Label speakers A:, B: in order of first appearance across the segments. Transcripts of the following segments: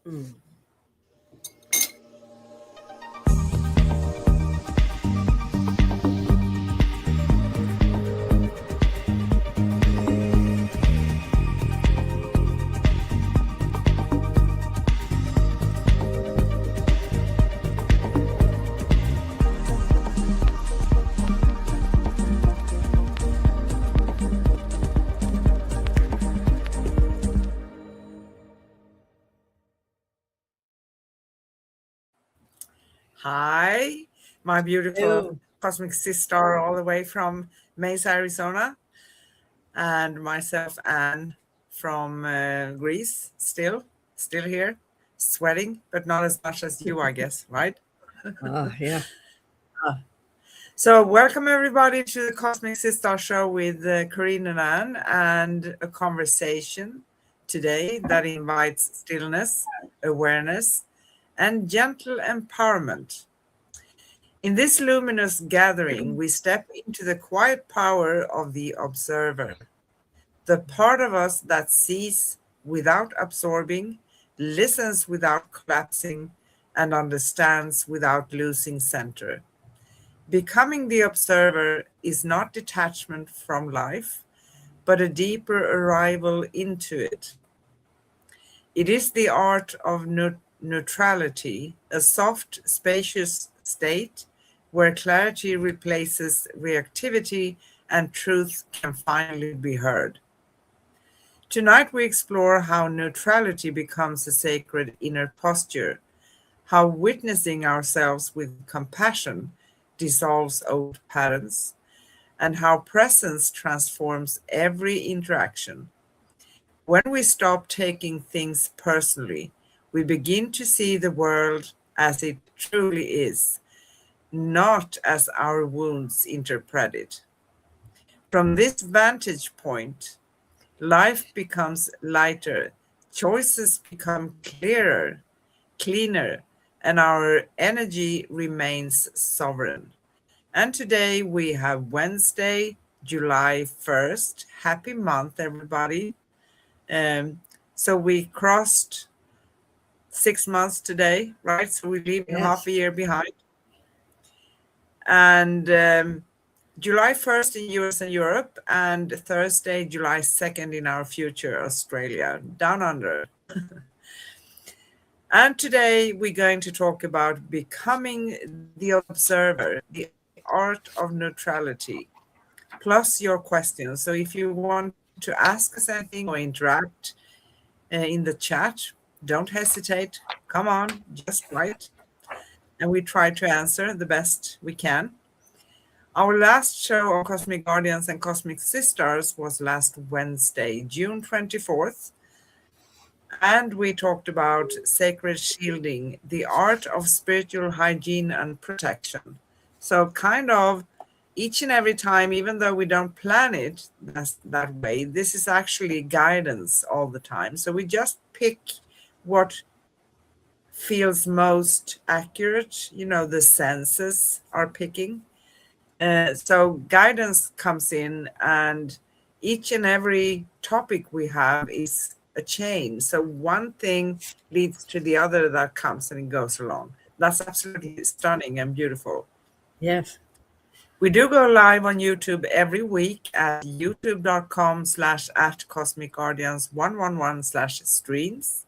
A: Mm.
B: Hi, my beautiful
A: Hello.
B: cosmic Sis-Star all the way from Mesa, Arizona, and myself, Anne, from Greece, still here, sweating, but not as much as you, I guess, right?
A: Yeah.
B: So welcome everybody to the Cosmic Sis-Star show with Corinne and Anne, and a conversation today that invites stillness, awareness, and gentle empowerment. In this luminous gathering, we step into the quiet power of the observer, the part of us that sees without absorbing, listens without collapsing, and understands without losing center. Becoming the observer is not detachment from life, but a deeper arrival into it. It is the art of neutrality, a soft, spacious state where clarity replaces reactivity and truth can finally be heard. Tonight we explore how neutrality becomes a sacred inner posture, how witnessing ourselves with compassion dissolves old patterns, and how presence transforms every interaction. When we stop taking things personally, we begin to see the world as it truly is, not as our wounds interpret it. From this vantage point, life becomes lighter, choices become clearer, cleaner, and our energy remains sovereign. And today we have Wednesday, July 1st. Happy month, everybody. Um, so we crossed 6 months today, right? So we're leaving half
A: Yes.
B: a year behind. And July 1st in US and Europe, and Thursday, July 2nd in our future, Australia, down under. And today we're going to talk about becoming the observer, the art of neutrality, plus your questions. So if you want to ask us anything or interact in the chat, don't hesitate. Come on, just write. And we try to answer the best we can. Our last show on Cosmic Guardians and Cosmic Sis-Stars was last Wednesday, June 24th. And we talked about sacred shielding, the art of spiritual hygiene and protection. So kind of each and every time, even though we don't plan it that way, this is actually guidance all the time. So we just pick what feels most accurate, the senses are picking. So guidance comes in, and each and every topic we have is a chain. So one thing leads to the other that comes and it goes along. That's absolutely stunning and beautiful.
A: Yes.
B: We do go live on YouTube every week at youtube.com/@cosmicguardians111/streams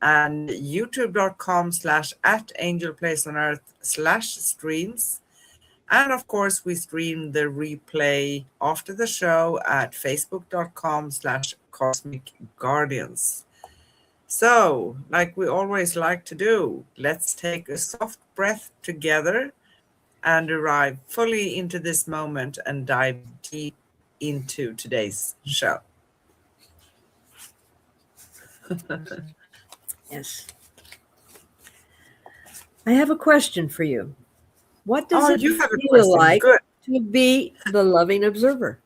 B: and youtube.com/@angelplaceonearth/streams. And of course, we stream the replay after the show at facebook.com/Cosmic Guardians. So, like we always like to do, let's take a soft breath together and arrive fully into this moment and dive deep into today's show.
A: Yes. I have a question for you. What does it
B: You have a
A: feel
B: question.
A: like
B: Good.
A: to be the loving observer?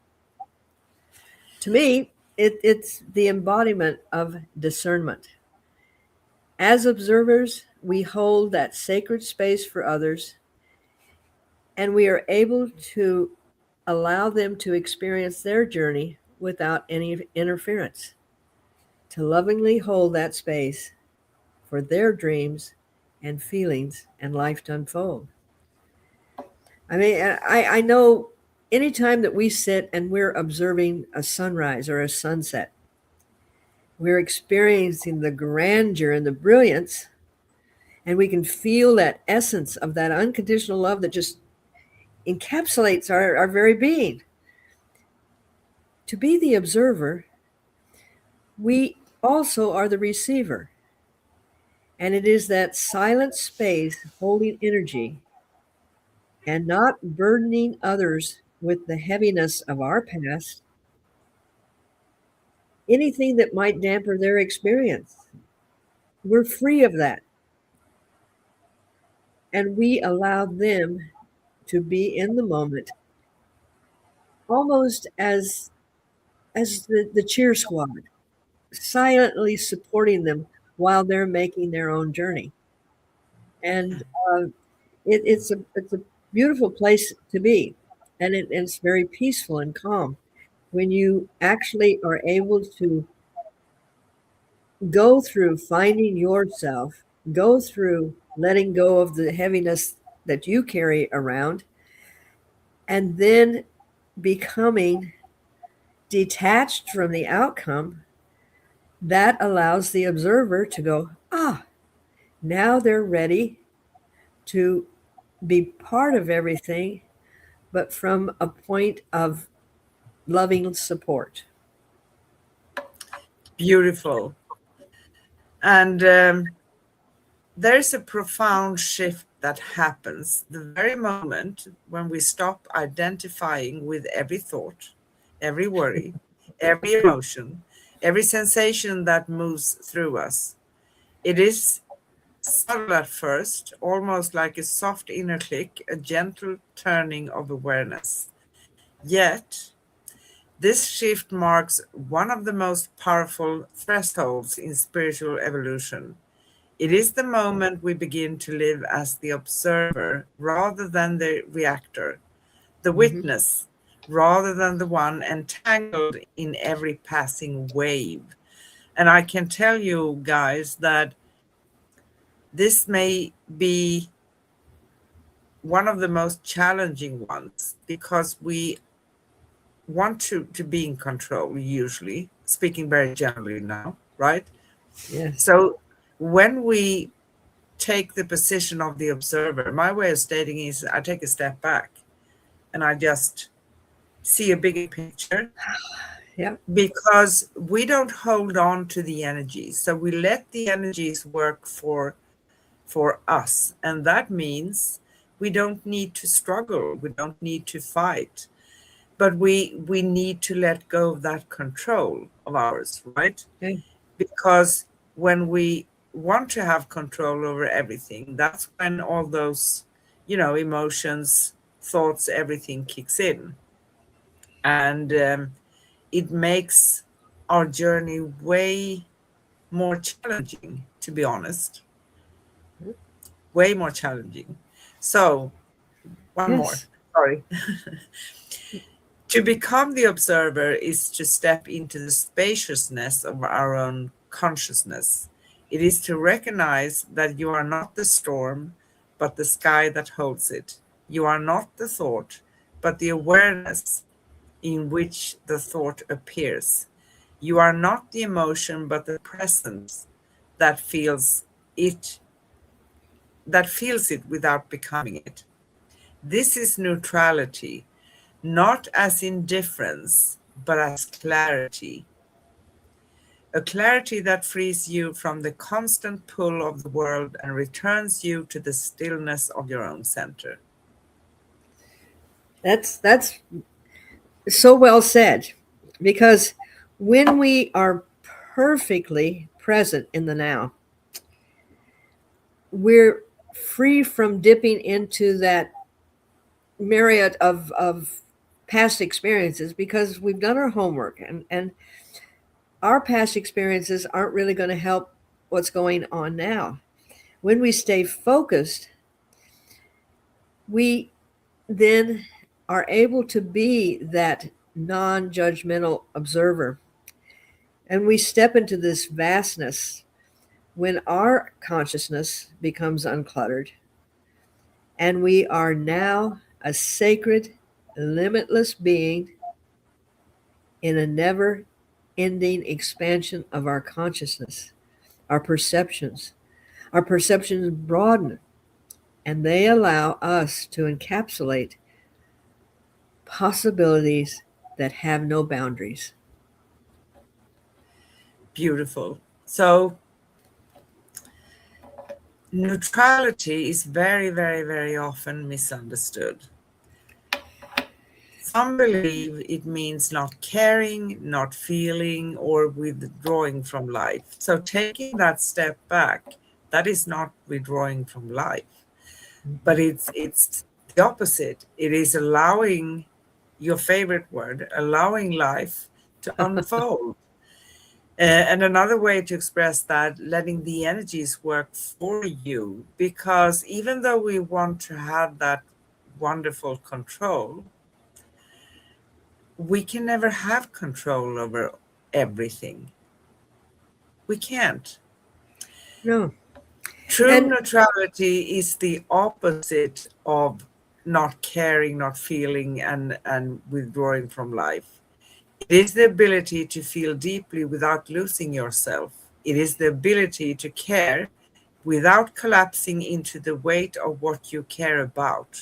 A: To me, it's the embodiment of discernment. As observers, we hold that sacred space for others, and we are able to allow them to experience their journey without any interference. To lovingly hold that space for their dreams and feelings and life to unfold. I mean, I know anytime that we sit and we're observing a sunrise or a sunset, we're experiencing the grandeur and the brilliance, and we can feel that essence of that unconditional love that just encapsulates our very being. To be the observer, we also are the receiver. And it is that silent space holding energy and not burdening others with the heaviness of our past, anything that might damper their experience. We're free of that. And we allow them to be in the moment, almost as the cheer squad, silently supporting them while they're making their own journey. And it's a beautiful place to be, and it's very peaceful and calm when you actually are able to go through finding yourself, go through letting go of the heaviness that you carry around, and then becoming detached from the outcome. That allows the observer to go, ah, now they're ready to be part of everything, but from a point of loving support.
B: Beautiful. And there's a profound shift that happens the very moment when we stop identifying with every thought, every worry, every emotion, every sensation that moves through us. It is subtle at first, almost like a soft inner click, a gentle turning of awareness. Yet, this shift marks one of the most powerful thresholds in spiritual evolution. It is the moment we begin to live as the observer rather than the reactor, the
A: Mhm.
B: witness rather than the one entangled in every passing wave. And I can tell you guys that this may be one of the most challenging ones because we want to be in control, usually, speaking very generally now, right?
A: Yes.
B: So when we take the position of the observer, my way of stating is I take a step back and I just see a bigger picture
A: Yeah.
B: because we don't hold on to the energies. So we let the energies work for us. And that means we don't need to struggle. We don't need to fight. But we need to let go of that control of ours, right?
A: Okay.
B: Because when we want to have control over everything, that's when all those, emotions, thoughts, everything kicks in. And it makes our journey way more challenging, to be honest, way more challenging. So, one more,
A: Yes.
B: sorry. To become the observer is to step into the spaciousness of our own consciousness. It is to recognize that you are not the storm, but the sky that holds it. You are not the thought, but the awareness in which the thought appears. You are not the emotion, but the presence that feels it that feels it without becoming it. This is neutrality, not as indifference, but as clarity. A clarity that frees you from the constant pull of the world and returns you to the stillness of your own center.
A: That's so well said, because when we are perfectly present in the now, we're free from dipping into that myriad of past experiences because we've done our homework, and our past experiences aren't really going to help what's going on now. When we stay focused, we then are able to be that non judgmental observer. And we step into this vastness when our consciousness becomes uncluttered and we are now a sacred, limitless being in a never ending expansion of our consciousness, our perceptions. Our perceptions broaden and they allow us to encapsulate possibilities that have no boundaries.
B: Beautiful. So neutrality is very, very, very often misunderstood. Some believe it means not caring, not feeling, or withdrawing from life. So taking that step back, that is not withdrawing from life, but it's the opposite. It is allowing, your favorite word, allowing life to unfold. And another way to express that, letting the energies work for you, because even though we want to have that wonderful control, we can never have control over everything. We can't.
A: No.
B: True
A: And
B: neutrality is the opposite of not caring, not feeling, and withdrawing from life. It is the ability to feel deeply without losing yourself. It is the ability to care without collapsing into the weight of what you care about.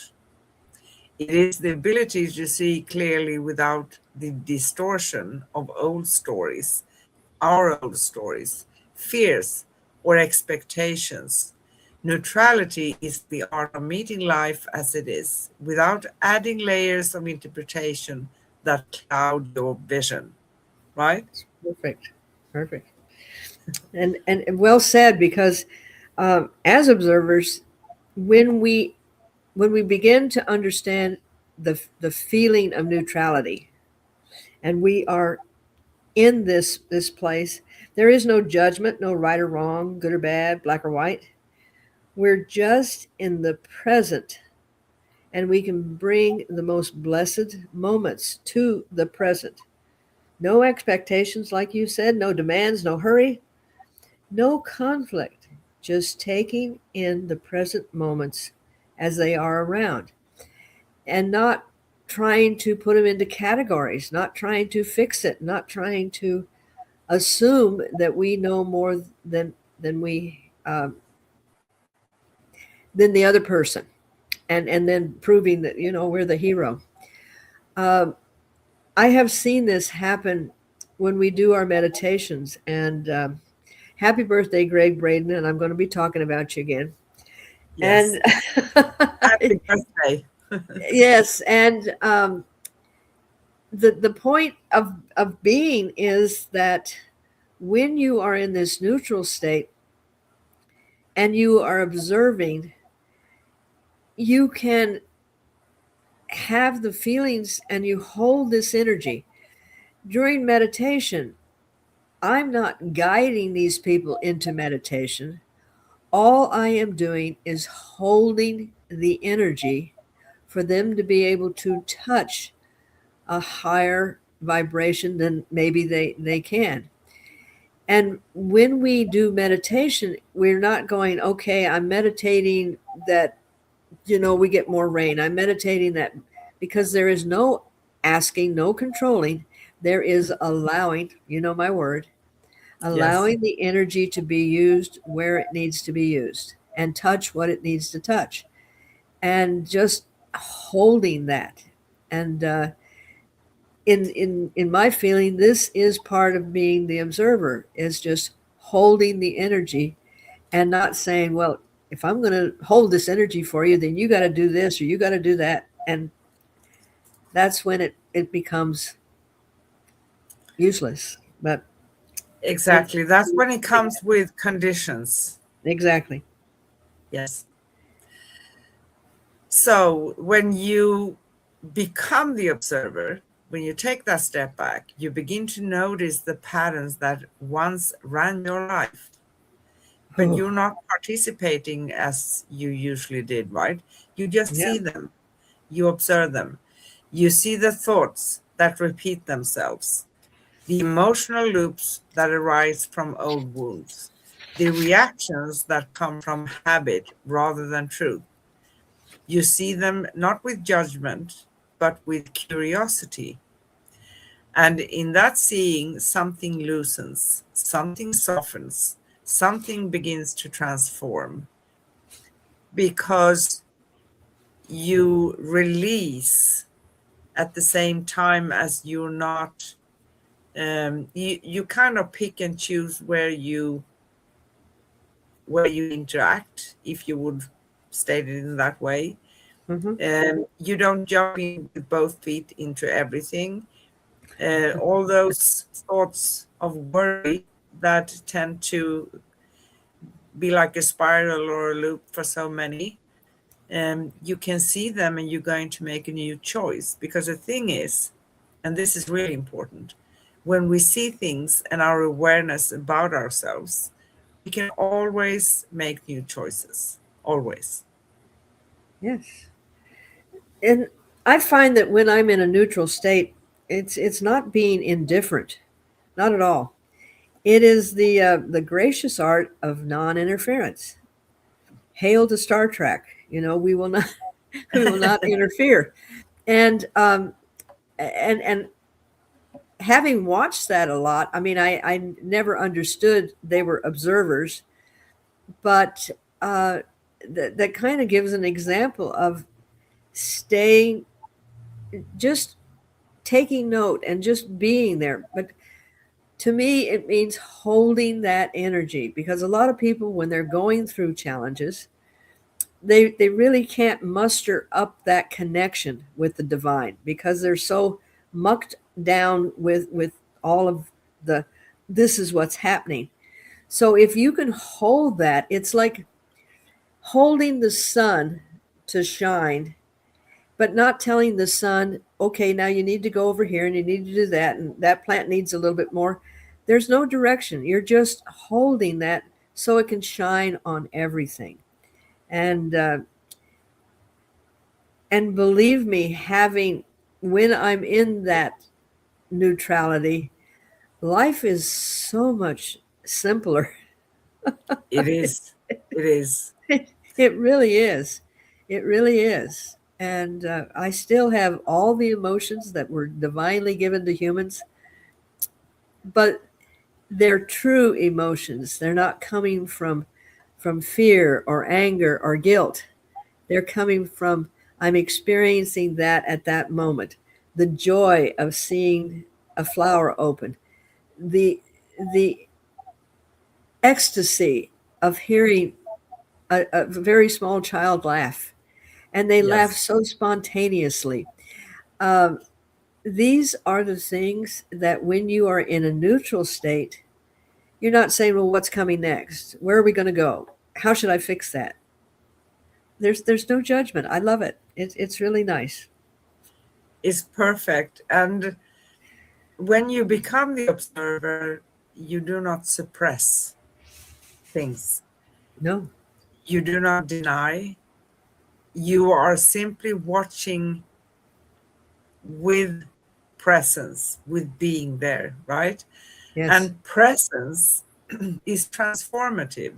B: It is the ability to see clearly without the distortion of old stories, our old stories, fears, or expectations. Neutrality is the art of meeting life as it is, without adding layers of interpretation that cloud your vision, right?
A: perfect. Perfect. And well said, because as observers, when we when we begin to understand the feeling of neutrality, and we are in this place, there is no judgment, no right or wrong, good or bad, black or white. We're just in the present, and we can bring the most blessed moments to the present. No expectations, like you said, no demands, no hurry, no conflict, just taking in the present moments as they are around, and not trying to put them into categories, not trying to fix it, not trying to assume that we know more than we than the other person, and then proving that we're the hero. Um, I have seen this happen when we do our meditations, and happy birthday, Greg Braden, and I'm going to be talking about you again.
B: Yes.
A: And
B: Happy birthday.
A: yes, and the point of being is that when you are in this neutral state and you are observing, you can have the feelings and you hold this energy. During meditation, I'm not guiding these people into meditation. All I am doing is holding the energy for them to be able to touch a higher vibration than maybe they can. And when we do meditation, we're not going, okay, I'm meditating that, we get more rain. I'm meditating that, because there is no asking, no controlling. There is allowing, my word,
B: Yes.
A: allowing the energy to be used where it needs to be used and touch what it needs to touch, and just holding that. And in my feeling, this is part of being the observer, is just holding the energy and not saying, well, if I'm going to hold this energy for you, then you got to do this or you got to do that. And that's when it becomes useless. But it
B: Exactly. That's when it comes with conditions.
A: exactly.
B: Yes. So when you become the observer, when you take that step back, you begin to notice the patterns that once ran your life, but
A: Oh,
B: you're not participating as you usually did, right? You just
A: yeah.
B: see them, you observe them, you see the thoughts that repeat themselves, the emotional loops that arise from old wounds, the reactions that come from habit rather than truth. You see them not with judgment, but with curiosity. And in that seeing, something loosens, something softens, something begins to transform because you release at the same time as you're not, you kind of pick and choose where you interact, if you would state it in that way. You don't jump in with both feet into everything. All those thoughts of worry that tend to be like a spiral or a loop for so many, you can see them and you're going to make a new choice. Because the thing is, and this is really important, when we see things and our awareness about ourselves, we can always make new choices. Always.
A: Yes. And I find that when I'm in a neutral state, it's not being indifferent, not at all. It is the gracious art of non-interference. Hail to Star Trek. We will not we will not interfere. And and having watched that a lot, I mean, I never understood they were observers, but that kind of gives an example of staying, just taking note and just being there. But to me, it means holding that energy, because a lot of people, when they're going through challenges, they really can't muster up that connection with the divine, because they're so mucked down with all of the this is what's happening. So if you can hold that, it's like holding the sun to shine, but not telling the sun, okay, now you need to go over here and you need to do that, and that plant needs a little bit more. There's no direction. You're just holding that so it can shine on everything. And and believe me, having when I'm in that neutrality, life is so much simpler.
B: It is. It is.
A: It really is. It really is. And I still have all the emotions that were divinely given to humans, but they're true emotions. They're not coming from fear or anger or guilt. They're coming from, I'm experiencing that at that moment. The joy of seeing a flower open, the the ecstasy of hearing a very small child laugh, and they laugh
B: Yes.
A: so spontaneously. Um, these are the things that when you are in a neutral state, you're not saying, well, what's coming next? Where are we going to go? How should I fix that? There's no judgment. I love it. It's really nice.
B: It's perfect. And when you become the observer, you do not suppress things.
A: No.
B: You do not deny. You are simply watching with presence, with being there, right?
A: Yes.
B: And presence is transformative.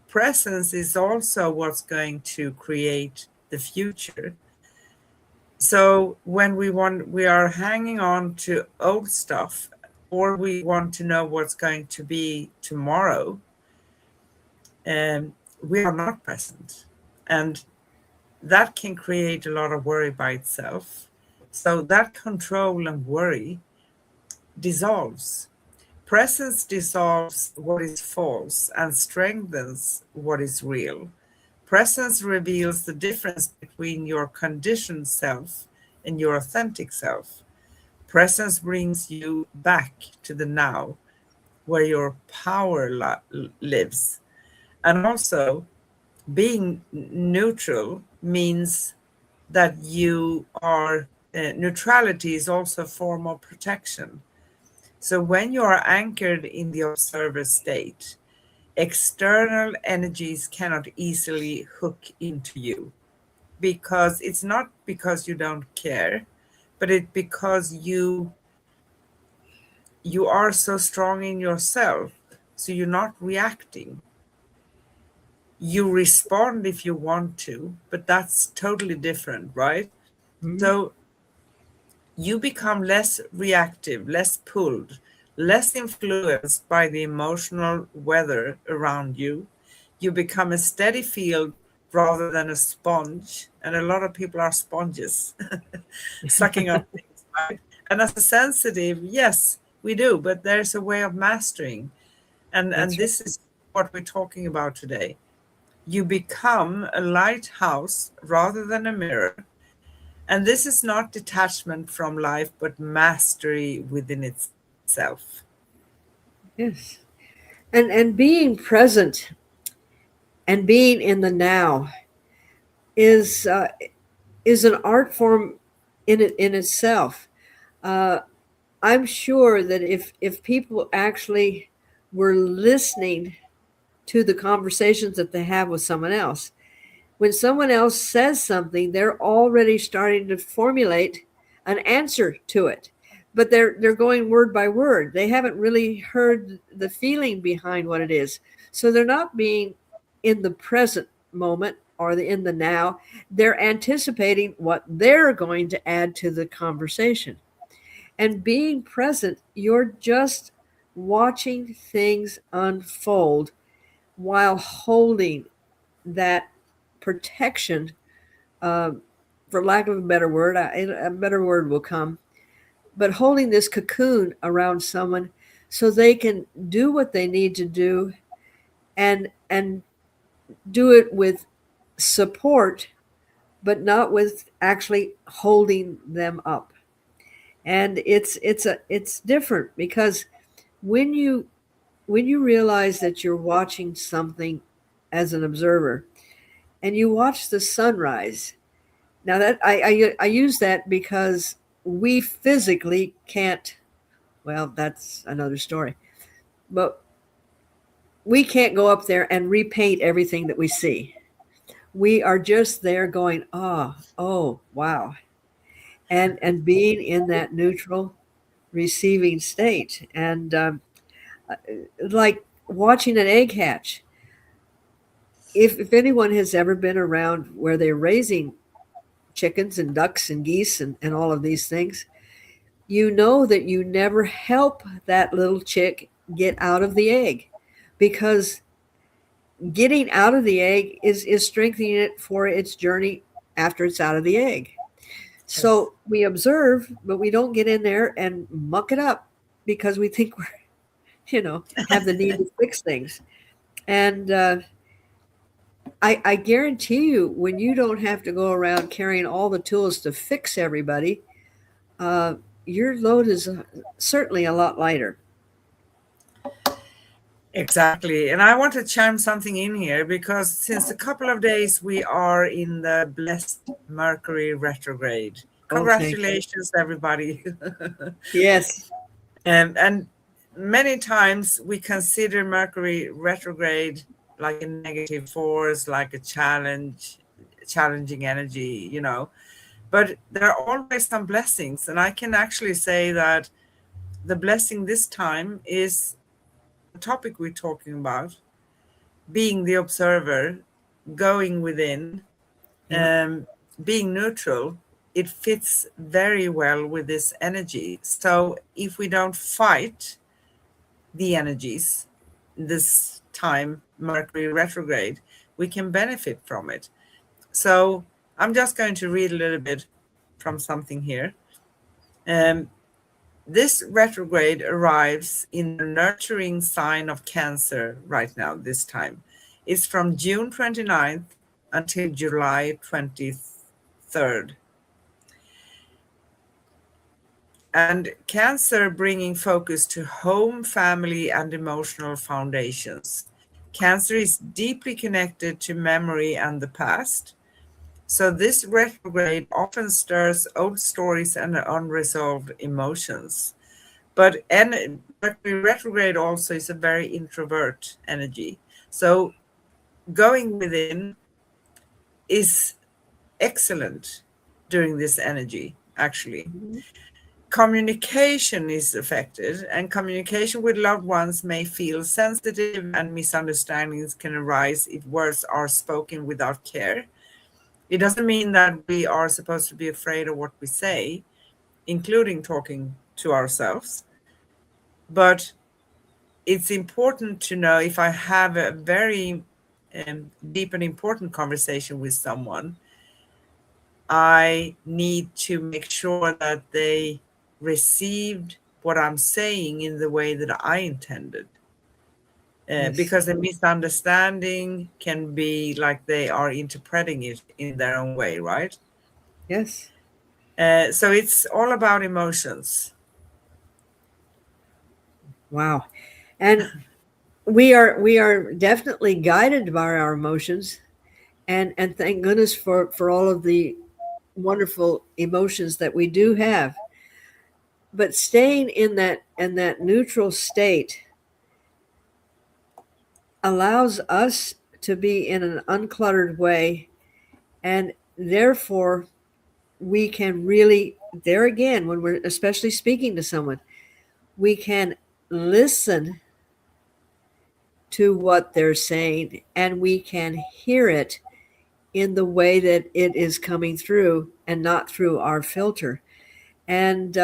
B: Presence is also what's going to create the future. So when we are hanging on to old stuff, or we want to know what's going to be tomorrow, we are not present. And that can create a lot of worry by itself. So that control and worry dissolves. Presence dissolves what is false and strengthens what is real. Presence reveals the difference between your conditioned self and your authentic self. Presence brings you back to the now, where your power lives. And also, being neutral means that you are, neutrality is also a form of protection. So when you are anchored in the observer state, external energies cannot easily hook into you, because it's not because you don't care, but it's because you are so strong in yourself, so you're not reacting. You respond if you want to, but that's totally different, right?
A: Mhm.
B: So you become less reactive, less pulled, less influenced by the emotional weather around you. You become a steady field rather than a sponge. And a lot of people are sponges, sucking up things, right? And as a sensitive, yes, we do, but there's a way of mastering. And
A: That's right.
B: this is what we're talking about today. You become a lighthouse rather than a mirror. And this is not detachment from life, but mastery within itself.
A: Yes. And being present and being in the now is is an art form in itself. Uh, I'm sure that if people actually were listening to the conversations that they have with someone else, when someone else says something, they're already starting to formulate an answer to it. But they're going word by word. They haven't really heard the feeling behind what it is. So they're not being in the present moment or in the now. They're anticipating what they're going to add to the conversation. And being present, you're just watching things unfold while holding that protection, uh, for lack of a better word, a better word will come, but holding this cocoon around someone so they can do what they need to do and do it with support, but not with actually holding them up. And it's different because when you when you realize that you're watching something as an observer and you watch the sunrise. Now that I use that because we physically can't. Well, that's another story. But we can't go up there and repaint everything that we see. We are just there going, oh, wow, and being in that neutral receiving state, and like watching an egg hatch. If anyone has ever been around where they're raising chickens and ducks and geese and all of these things, you know that you never help that little chick get out of the egg, because getting out of the egg is strengthening it for its journey after it's out of the egg.
B: Yes.
A: So we observe, but we don't get in there and muck it up because we think we're, have the need to fix things. And I guarantee you, when you don't have to go around carrying all the tools to fix everybody, uh, your load is certainly a lot lighter.
B: Exactly. And I want to chime something in here because since a couple of days we are in the blessed Mercury retrograde.
A: Oh, thank you.
B: Congratulations, everybody.
A: Yes.
B: And many times we consider Mercury retrograde like a negative force, like a challenging energy, But there are always some blessings. And I can actually say that the blessing this time is the topic we're talking about, being the observer, going within,
A: Yeah.
B: being neutral. It fits very well with this energy. So if we don't fight the energies this time, Mercury retrograde, we can benefit from it. So I'm just going to read a little bit from something here. Um, this retrograde arrives in the nurturing sign of Cancer right now, this time. It's from June 29th until July 23rd. And Cancer bringing focus to home, family, and emotional foundations. Cancer is deeply connected to memory and the past. So this retrograde often stirs old stories and unresolved emotions. But Mercury retrograde also is a very introvert energy. So going within is excellent during this energy, actually.
A: Mhm.
B: communication is affected, and communication with loved ones may feel sensitive, and misunderstandings can arise if words are spoken without care. It doesn't mean that we are supposed to be afraid of what we say, including talking to ourselves. But it's important to know, if I have a very deep and important conversation with someone, I need to make sure that they received what I'm saying in the way that I intended.
A: Yes.
B: Because a misunderstanding can be like they are interpreting it in their own way, right?
A: Yes.
B: So it's all about emotions.
A: Wow. And we are definitely guided by our emotions, and thank goodness for all of the wonderful emotions that we do have. But staying in that neutral state allows us to be in an uncluttered way, and therefore we can really, there again, when we're especially speaking to someone, we can listen to what they're saying, and we can hear it in the way that it is coming through and not through our filter. And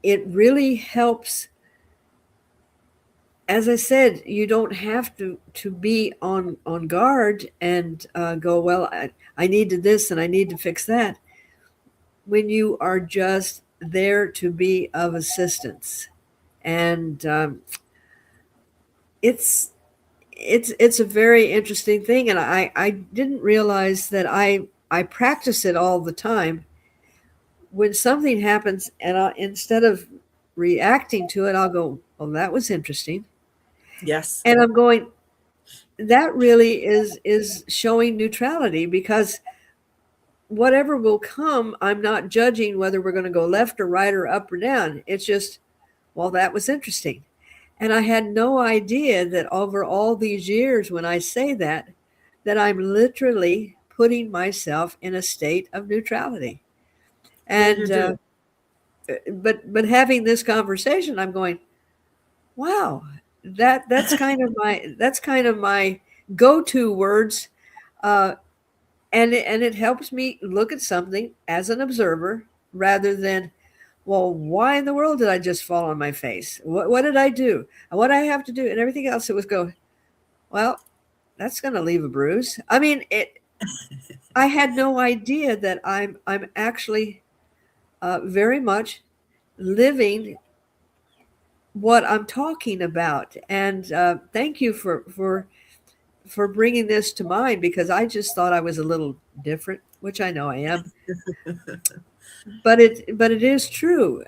A: it really helps. As I said, you don't have to be on guard and go, well, I need to this and I need to fix that, when you are just there to be of assistance. And it's a very interesting thing, and I didn't realize that I practice it all the time. When something happens, and instead of reacting to it, I'll go, well, that was interesting.
B: Yes.
A: And I'm going, that really is showing neutrality, because whatever will come, I'm not judging whether we're going to go left or right or up or down. It's just, well, that was interesting. And I had no idea that over all these years, when I say that I'm literally putting myself in a state of neutrality.
B: Yeah, you
A: And
B: do.
A: but having this conversation, I'm going, wow, that's kind of my go-to words, uh, and it helps me look at something as an observer rather than, well, why in the world did I just fall on my face? What did I do? And what I have to do and everything else. It was go, well, that's going to leave a bruise. I mean, I had no idea that I'm actually very much living what I'm talking about. And thank you for bringing this to mind, because I just thought I was a little different, which I know I am. But it is true.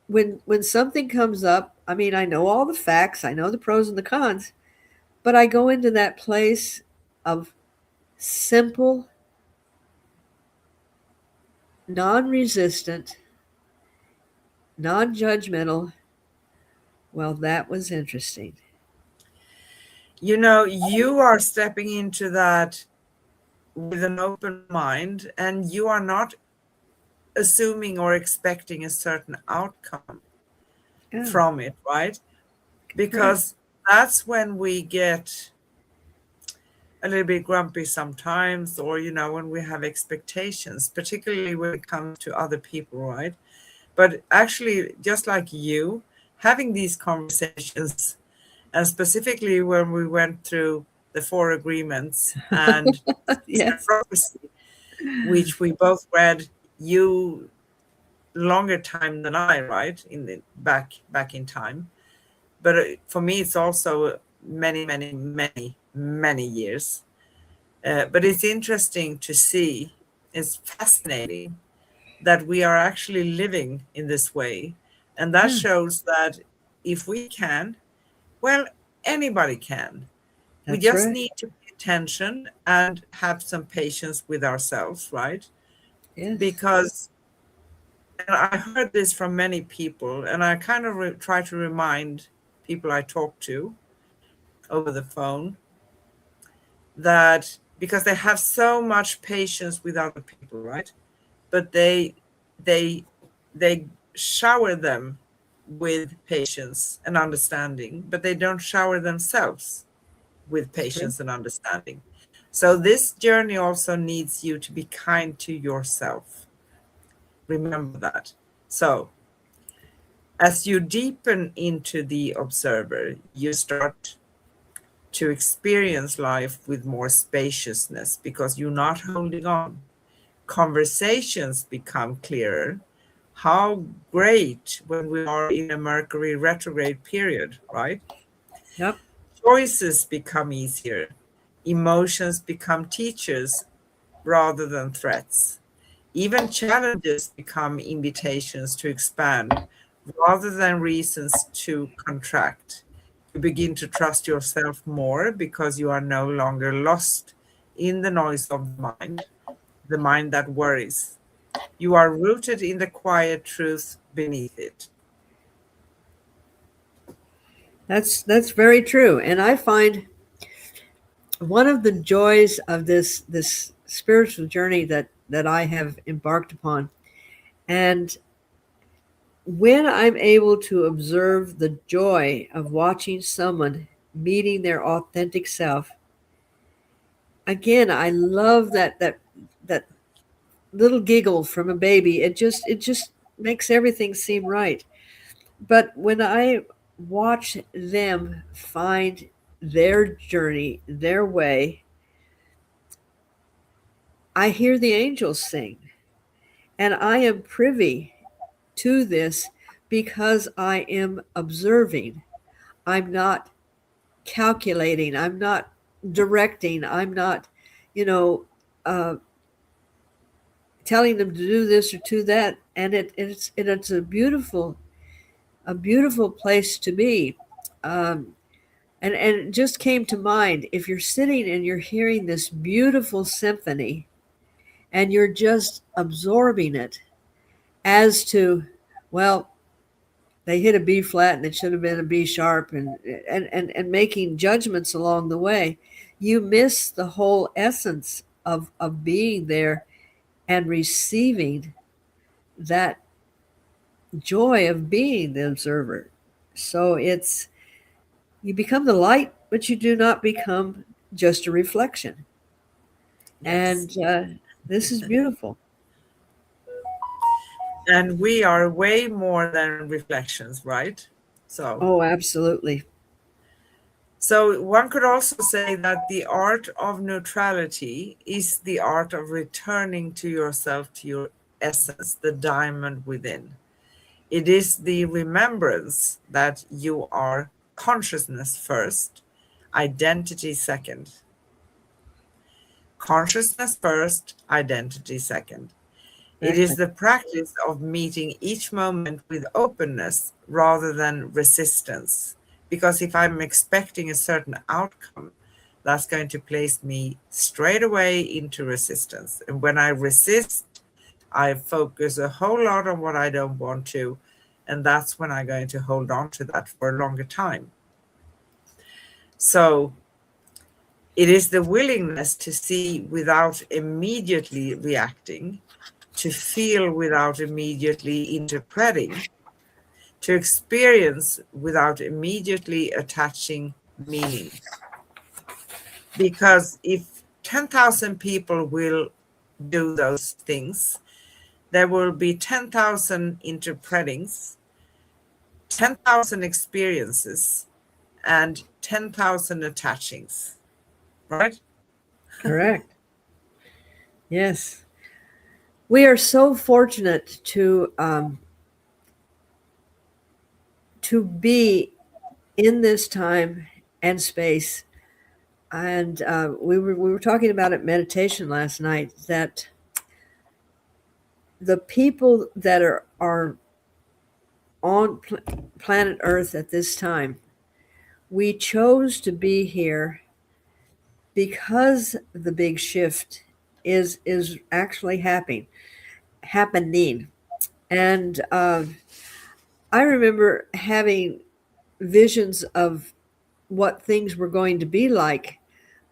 A: When something comes up, I mean, I know all the facts, I know the pros and the cons, but I go into that place of simple, non-resistant, non-judgmental. Well, that was interesting.
B: You know, you are stepping into that with an open mind, and you are not assuming or expecting a certain outcome
A: Yeah,
B: from it, right?
A: correct.
B: Because that's when we get a little bit grumpy sometimes, or, when we have expectations, particularly when it comes to other people, right? But actually, just like you, having these conversations, and specifically when we went through the four agreements and
A: Yes.
B: prophecy, which we both read, you longer time than I, right? In the back in time. But for me, it's also many, many, many, many years. But it's interesting to see. It's fascinating that we are actually living in this way, and that
A: Yeah,
B: shows that if we can, well, anybody can. We
A: that's
B: just
A: right.
B: need to pay attention and have some patience with ourselves, right?
A: Yes.
B: Because, and I heard this from many people, and I kind of try to remind people I talk to over the phone that, because they have so much patience with other people, right? But they they shower them with patience and understanding, but they don't shower themselves with
A: It's true.
B: patience and understanding. So this journey also needs you to be kind to yourself. Remember that. So as you deepen into the observer, you start to experience life with more spaciousness because you're not holding on. Conversations become clearer. How great when we are in a Mercury retrograde period, right?
A: Yep.
B: Choices become easier. Emotions become teachers rather than threats. Even challenges become invitations to expand rather than reasons to contract. You begin to trust yourself more because you are no longer lost in the noise of the mind that worries. You are rooted in the quiet truth beneath it.
A: That's very true. And I find one of the joys of this spiritual journey that I have embarked upon, and when I'm able to observe the joy of watching someone meeting their authentic self, again, I love that little giggle from a baby. It just makes everything seem right. But when I watch them find their journey, their way, I hear the angels sing. And I am privy to this because I am observing. I'm not calculating. I'm not directing. I'm not, you know, uh, telling them to do this or do that. And it's a beautiful place to be. Um, and it just came to mind, if you're sitting and you're hearing this beautiful symphony and you're just absorbing it as to, well, they hit a B flat and it should have been a B sharp, and making judgments along the way, you miss the whole essence of being there and receiving that joy of being the observer. So it's, you become the light, but you do not become just a reflection.
B: Yes.
A: And this is beautiful.
B: And we are way more than reflections, right? So,
A: Oh, absolutely.
B: so one could also say that the art of neutrality is the art of returning to yourself, to your essence, the diamond within. It is the remembrance that you are consciousness first, identity second. Consciousness first, identity second. It is
A: Exactly.
B: the practice of meeting each moment with openness rather than resistance. Because if I'm expecting a certain outcome, that's going to place me straight away into resistance. And when I resist, I focus a whole lot on what I don't want to. And that's when I'm going to hold on to that for a longer time. So it is the willingness to see without immediately reacting, to feel without immediately interpreting, to experience without immediately attaching meaning. Because if 10,000 people will do those things, there will be 10,000 interpretings, 10,000 experiences, and 10,000 attachings, right?
A: Correct. Yes. We are so fortunate to be in this time and space. And we were talking about it meditation last night, that the people that are on planet Earth at this time, we chose to be here because the big shift is actually happening. And I remember having visions of what things were going to be like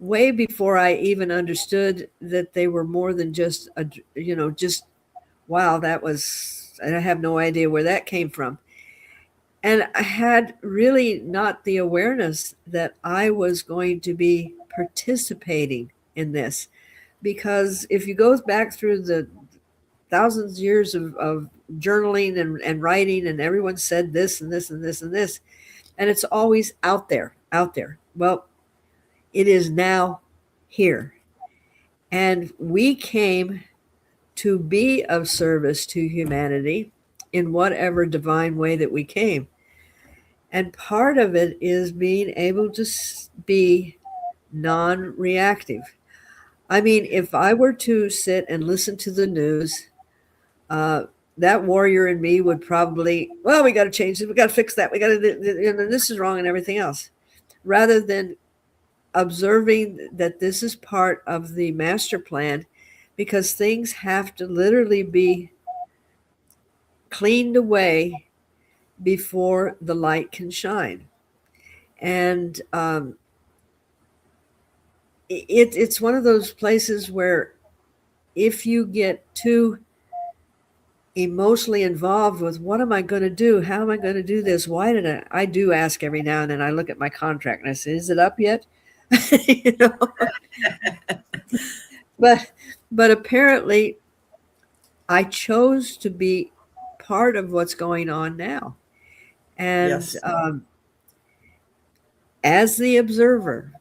A: way before I even understood that they were more than just just wow, that was And I have no idea where that came from. And I had really not the awareness that I was going to be participating in this. Because if you go back through the thousands of years of journaling and writing, and everyone said this and this and this and this, and it's always out there, out there. Well, it is now here. And we came to be of service to humanity in whatever divine way that we came. And part of it is being able to be non reactive. I mean, if I were to sit and listen to the news, that warrior in me would probably, well, we got to change it. We got to fix that. We got to, this is wrong and everything else. Rather than observing that this is part of the master plan, because things have to literally be cleaned away before the light can shine. And it's one of those places where if you get too emotionally involved with what am I going to do? How am I going to do this? Why did I do ask every now and then. I look at my contract and I say, is it up yet? You know? But apparently I chose to be part of what's going on now. And
B: Yes.
A: As the observer,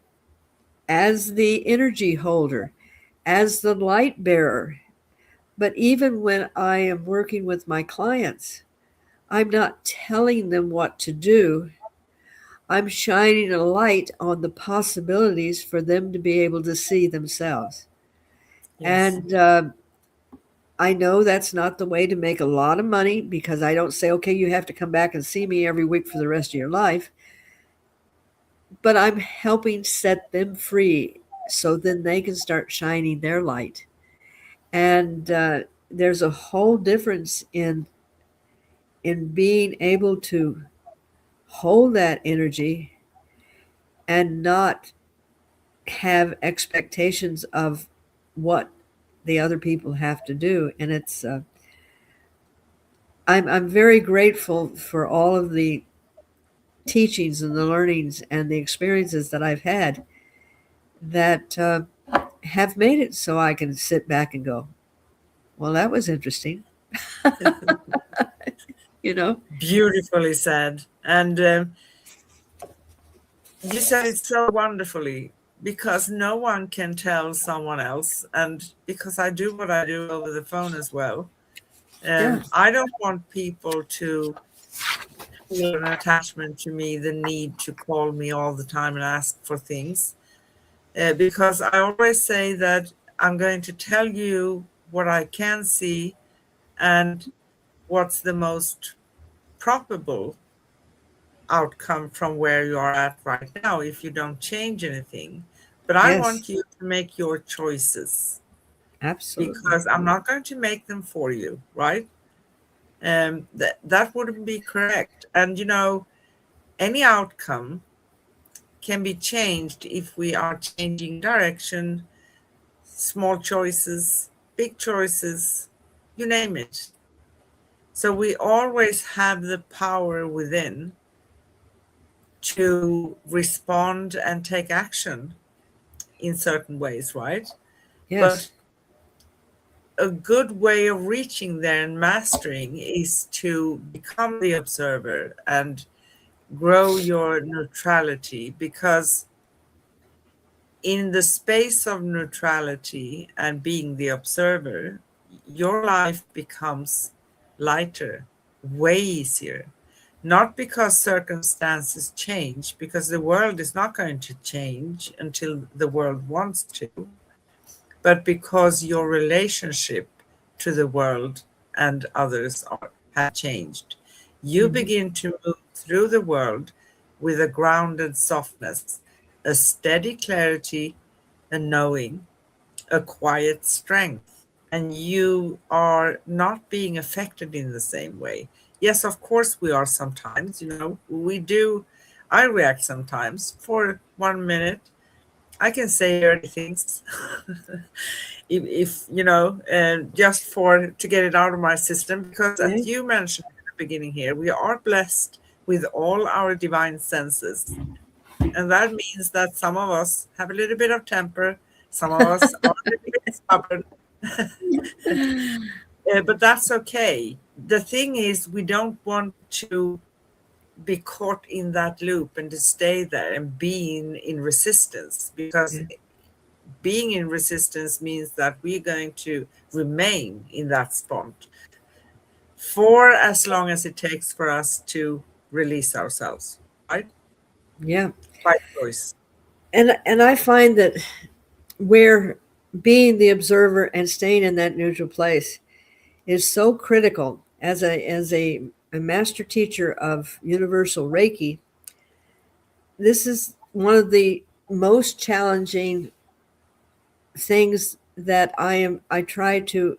A: as the energy holder, as the light bearer, but even when I am working with my clients, I'm not telling them what to do. I'm shining a light on the possibilities for them to be able to see themselves.
B: Yes.
A: And I know that's not the way to make a lot of money, because I don't say, okay, you have to come back and see me every week for the rest of your life. But I'm helping set them free so then they can start shining their light. And there's a whole difference in being able to hold that energy and not have expectations of what the other people have to do. And it's I'm very grateful for all of the teachings and the learnings and the experiences that I've had that have made it so I can sit back and go, well, that was interesting. You know?
B: Beautifully said. And you said it so wonderfully, because no one can tell someone else. And because I do what I do over the phone as well,
A: Yeah.
B: I don't want people to feel an attachment to me, the need to call me all the time and ask for things. Because I always say that I'm going to tell you what I can see and what's the most probable outcome from where you are at right now if you don't change anything. But I
A: Yes.
B: want you to make your choices,
A: Absolutely.
B: because I'm not going to make them for you, right? That wouldn't be correct. And any outcome can be changed if we are changing direction, small choices, big choices, you name it. So we always have the power within to respond and take action in certain ways, right? But
A: Yes.
B: a good way of reaching there and mastering is to become the observer and grow your neutrality, because in the space of neutrality and being the observer, your life becomes lighter, way easier. Not because circumstances change, because the world is not going to change until the world wants to, but because your relationship to the world and others have changed. You begin to move through the world with a grounded softness, a steady clarity, a knowing, a quiet strength, and you are not being affected in the same way. Yes, of course we are sometimes, we do. I react sometimes for 1 minute. I can say dirty things. if just to get it out of my system, because as
A: Okay.
B: you mentioned at the beginning here, we are blessed with all our divine senses. And that means that some of us have a little bit of temper, some of us are a little bit stubborn, but that's okay. The thing is, we don't want to be caught in that loop and to stay there and being in resistance, because
A: Yeah.
B: being in resistance means that we're going to remain in that spot for as long as it takes for us to release ourselves, right?
A: Yeah.
B: By choice.
A: And I find that where being the observer and staying in that neutral place is so critical as a master teacher of universal Reiki. This is one of the most challenging things that I try to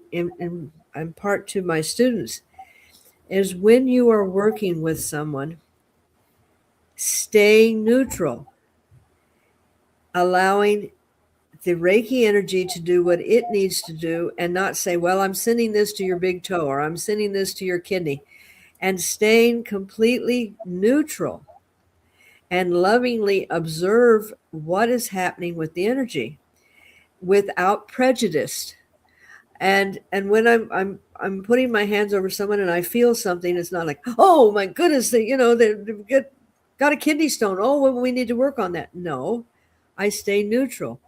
A: impart to my students is when you are working with someone, stay neutral, allowing the Reiki energy to do what it needs to do and not say, well, I'm sending this to your big toe or I'm sending this to your kidney, and staying completely neutral and lovingly observe what is happening with the energy without prejudice. And when I'm putting my hands over someone and I feel something, it's not like, oh my goodness, they've got a kidney stone. Oh, well, we need to work on that. No, I stay neutral.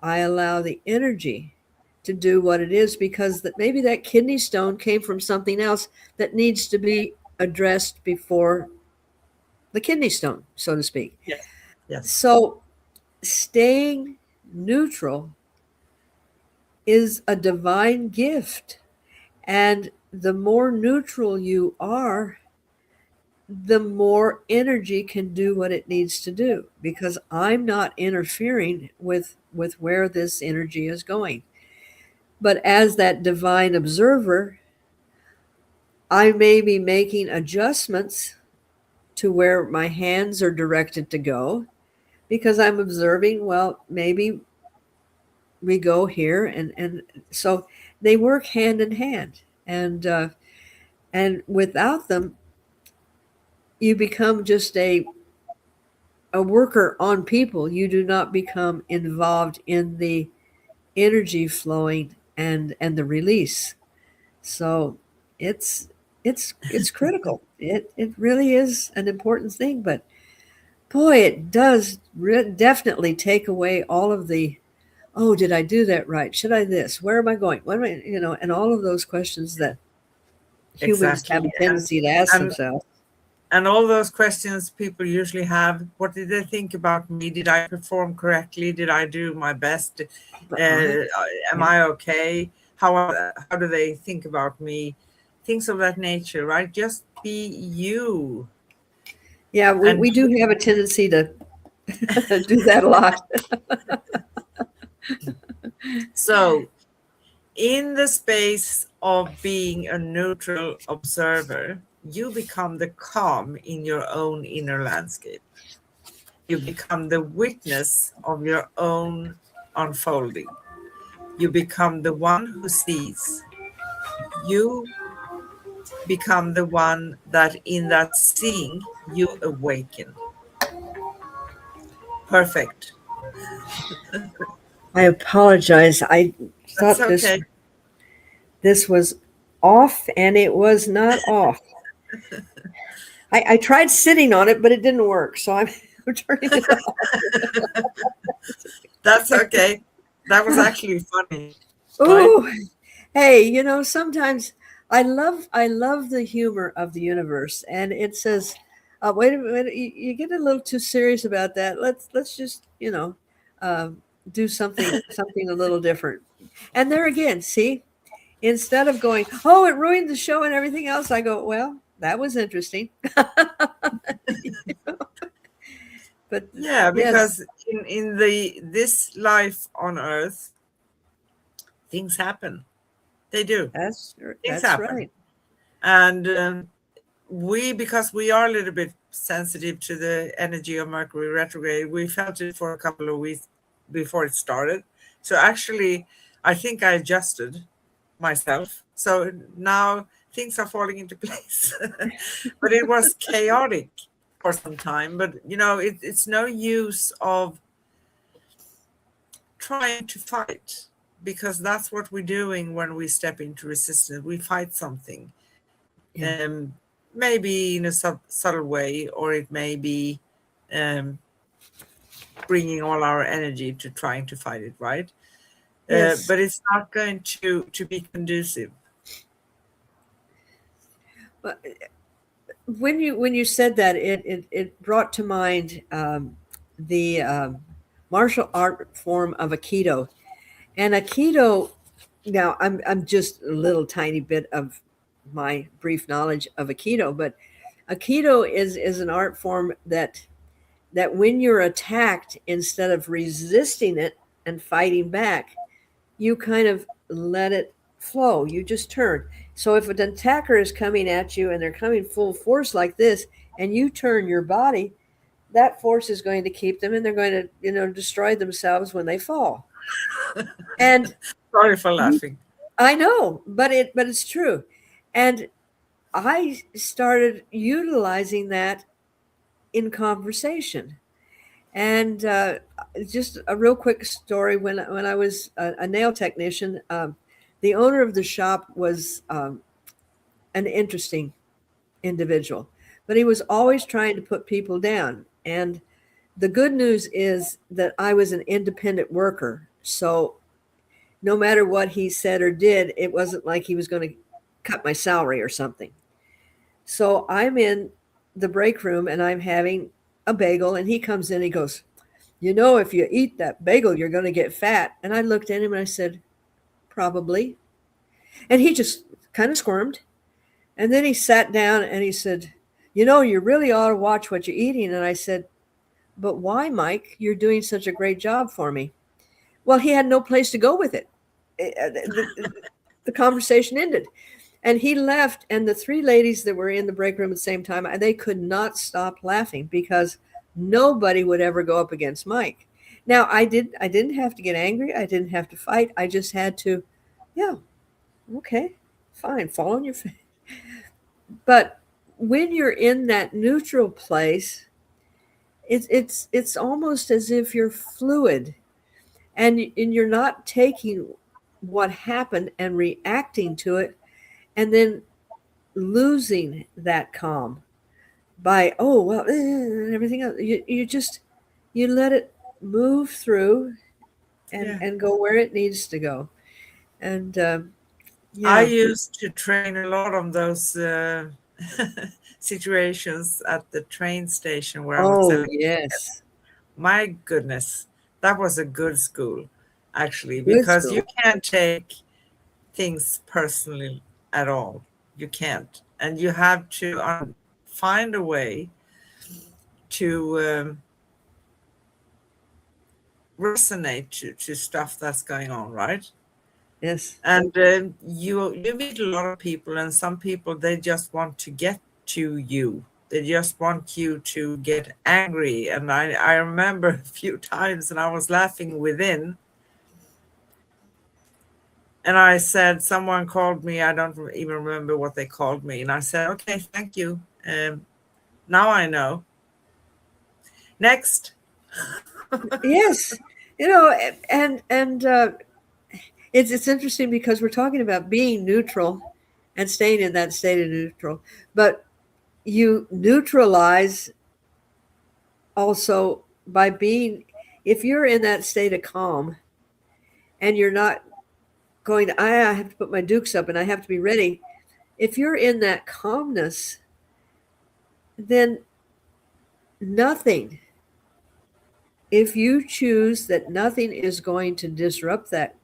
A: I allow the energy to do what it is, because that maybe that kidney stone came from something else that needs to be addressed before the kidney stone, so to speak.
B: Yes. Yes.
A: So staying neutral is a divine gift. And the more neutral you are, the more energy can do what it needs to do, because I'm not interfering with where this energy is going. But as that divine observer, I may be making adjustments to where my hands are directed to go, because I'm observing, well, maybe we go here, and so they work hand in hand, and without them, you become just a worker on people. You do not become involved in the energy flowing and the release. So it's it's critical. It really is an important thing, but boy, it does definitely take away all of the, oh, did I do that right? Should I this? Where am I going? What am I, and all of those questions that humans have
B: Exactly.
A: a tendency to ask
B: And
A: themselves.
B: and all those questions people usually have: what did they think about me? Did I perform correctly? Did I do my best?
A: Right.
B: Am
A: Yeah.
B: I okay? How do they think about me? Things of that nature, right? Just be you.
A: Yeah,
B: And
A: we do have a tendency to do that a lot.
B: so, in the space of being a neutral observer, you become the calm in your own inner landscape. You become the witness of your own unfolding. You become the one who sees. You become the one that in that seeing you awaken. Perfect.
A: I apologize. I
B: That's
A: thought
B: okay.
A: this was off, and it was not off. I tried sitting on it, but it didn't work. So I'm, I'm turning it
B: That's okay. That was actually funny, right?
A: Oh, hey, sometimes I love the humor of the universe, and it says, "Wait a minute, you get a little too serious about that. Let's just uh, do something a little different." And there again, see, instead of going, "Oh, it ruined the show and everything else," I go, "Well, that was interesting." But
B: Yeah,
A: yes,
B: because in the this life on earth, things happen. They do. Things
A: that's
B: happen.
A: right.
B: And because we are a little bit sensitive to the energy of Mercury retrograde, we felt it for a couple of before it started. So actually, I think I adjusted myself. So now things are falling into place. But it was chaotic for some time. But it's no use of trying to fight, because that's what we're doing when we step into resistance. We fight something,
A: Yeah.
B: maybe in a subtle way, or it may be um, bringing all our energy to trying to fight it, right?
A: Yes.
B: But it's not going to be conducive.
A: But when you said that, it brought to mind the martial art form of Aikido. And Aikido, now I'm just a little tiny bit of my brief knowledge of Aikido, but Aikido is an art form that when you're attacked, instead of resisting it and fighting back, you kind of let it flow. You just turn. So if an attacker is coming at you and they're coming full force like this, and you turn your body, that force is going to keep them, and they're going to, destroy themselves when they fall. And
B: Sorry for laughing.
A: I know, but it's true. And I started utilizing that in conversation. And just a real quick story: when I was a nail technician, the owner of the shop was an interesting individual, but he was always trying to put people down. And the good news is that I was an independent worker, so no matter what he said or did, it wasn't like he was going to cut my salary or something. So I'm in the break room and I'm having a bagel, and he comes in and he goes, if you eat that bagel, you're going to get fat. And I looked at him and I said, probably. And he just kind of squirmed. And then he sat down and he said, you really ought to watch what you're eating. And I said, but why, Mike? You're doing such a great job for me. Well, he had no place to go with it. The conversation ended. And he left, and the three ladies that were in the break room at the same time, they could not stop laughing, because nobody would ever go up against Mike. Now, I didn't have to get angry. I didn't have to fight. I just had to, yeah, okay, fine, fall on your face. But when you're in that neutral place, it's almost as if you're fluid, and you're not taking what happened and reacting to it, and then losing that calm by, oh well, and everything else. You let it move through and go where it needs to go. And
B: I
A: yeah.
B: used to train a lot on those situations at the train station where I was
A: Oh
B: selling.
A: yes.
B: My goodness, that was a good school, actually,
A: Good
B: because you
A: school.
B: can't take things personally at all. You can't. And you have to find a way to resonate to stuff that's going on, right?
A: Yes.
B: And you meet a lot of people, and some people, they just want to get to you. They just want you to get angry. And I remember a few times, and I was laughing within. And I said, someone called me. I don't even remember what they called me. And I said, okay, thank you. Now I know. Next.
A: Yes. And it's interesting, because we're talking about being neutral and staying in that state of neutral, but you neutralize also by being, if you're in that state of calm and you're not going to, I have to put my dukes up and I have to be ready. If you're in that calmness, then nothing, if you choose that nothing is going to disrupt that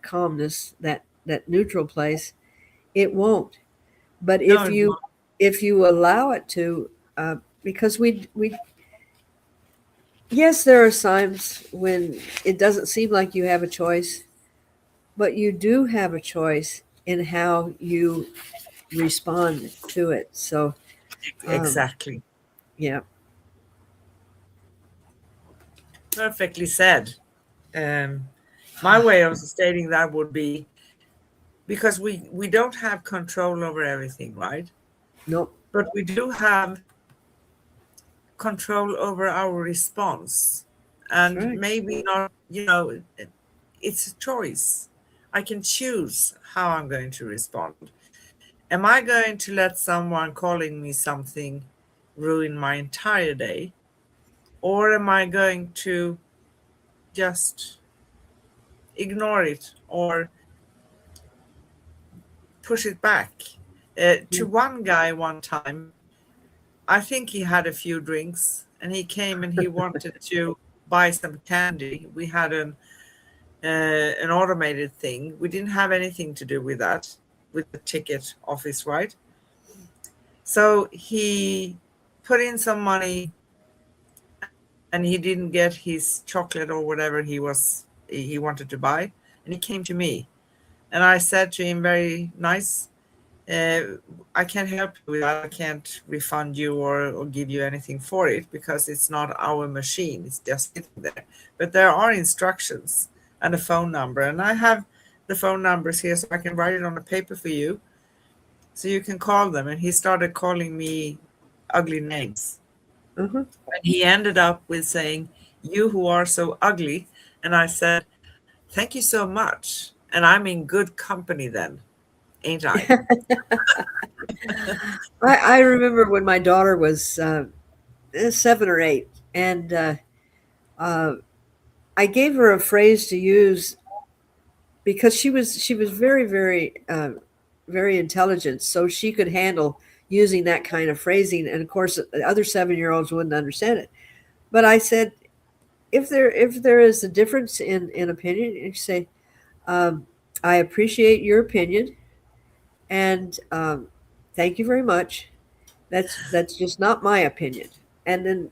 A: calmness, that neutral place, it won't. But
B: No,
A: if you allow it to, because we yes, there are times when it doesn't seem like you have a choice, but you do have a choice in how you respond to it. So
B: exactly.
A: yeah.
B: Perfectly said. Um, my way of stating that would be because we don't have control over everything, right?
A: Nope.
B: But we do have control over our response.
A: That's
B: And
A: right.
B: maybe not, it's a choice. I can choose how I'm going to respond. Am I going to let someone calling me something ruin my entire day? Or am I going to just ignore it or push it back? To
A: Mm.
B: one guy one time, I think he had a few drinks and he came and he wanted to buy some candy. We had an automated thing. We didn't have anything to do with that, with the ticket office, right? So he put in some money and he didn't get his chocolate or whatever he wanted to buy, and he came to me and I said to him very nice, uh, I can't help you with that. I can't refund you or give you anything for it because it's not our machine. It's just sitting there. But there are instructions and a phone number. And I have the phone numbers here so I can write it on a paper for you so you can call them. And he started calling me ugly names.
A: Uh-huh.
B: And he ended up with saying, "You who are so ugly." And I said, "Thank you so much. And I'm in good company then, ain't I?"
A: I remember when my daughter was 7 or 8, and uh, I gave her a phrase to use because she was very intelligent, so she could handle using that kind of phrasing. And of course, the other 7-year-olds wouldn't understand it. But I said, if there is a difference in opinion, you say, um, "I appreciate your opinion, and thank you very much. That's just not my opinion." And then